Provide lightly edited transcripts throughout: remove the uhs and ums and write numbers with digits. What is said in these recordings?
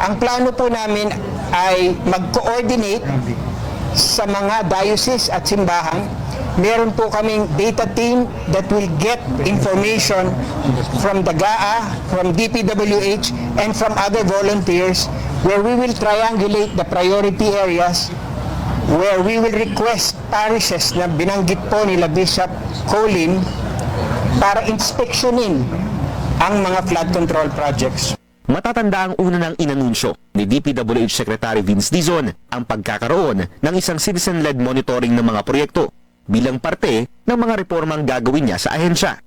Ang plano po namin ay mag-coordinate sa mga diocese at simbahan. Meron po kaming data team that will get information from the GAA, from DPWH, and from other volunteers where we will triangulate the priority areas where we will request parishes na binanggit po nila Bishop Colin para inspeksyonin ang mga flood control projects. Matatanda ang una ng inanunsyo ni DPWH Secretary Vince Dizon ang pagkakaroon ng isang citizen-led monitoring ng mga proyekto bilang parte ng mga reformang gagawin niya sa ahensya.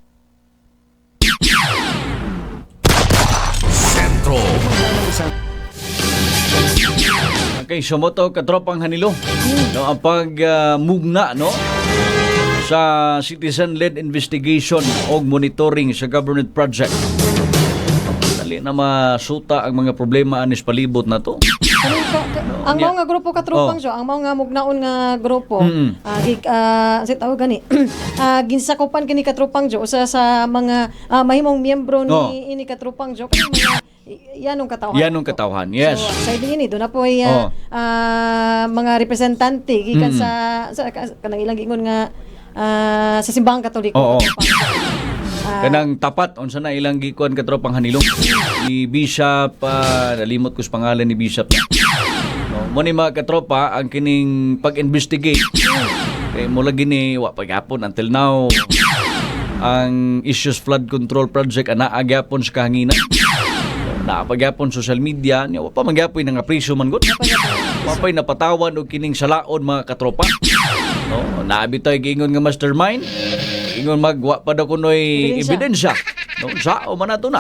Sentro. Okay, sumoto katropang Hanilo. No, ang pag-mugna no sa citizen-led investigation o monitoring sa government project. Dali na masuta ang mga problema anis palibot na to. Ang mga grupo katrupang ang mga mugnaon nga grupo sa tawag gani ginsakupan kini katrupang usa sa mga mahimong miyembro ni ini katrupang kani mga yanong katawhan. Yes. So, sa ini do na po ay mga representante gikan sa kanang ilang gingon nga sa simbahang Katoliko. Kanang tapat unsa na ilang gikuan katropang Hanilong ni Bishop nalimot ko sa pangalan ni Bishop. No, mo ni mga katropa ang kining pag-investigate. Kay mula gini wa pagyapon until now ang issues flood control project ana agyapon sa kahanginan. Na pagyapon social media nya wa pa magyapon nga presyo man gud. Mapay napatawan og kining salaod mga katropa. No, naabitoy giingon nga mastermind. Ingon magwa pa daw kunoy ebidensya. No, sa o man ato na.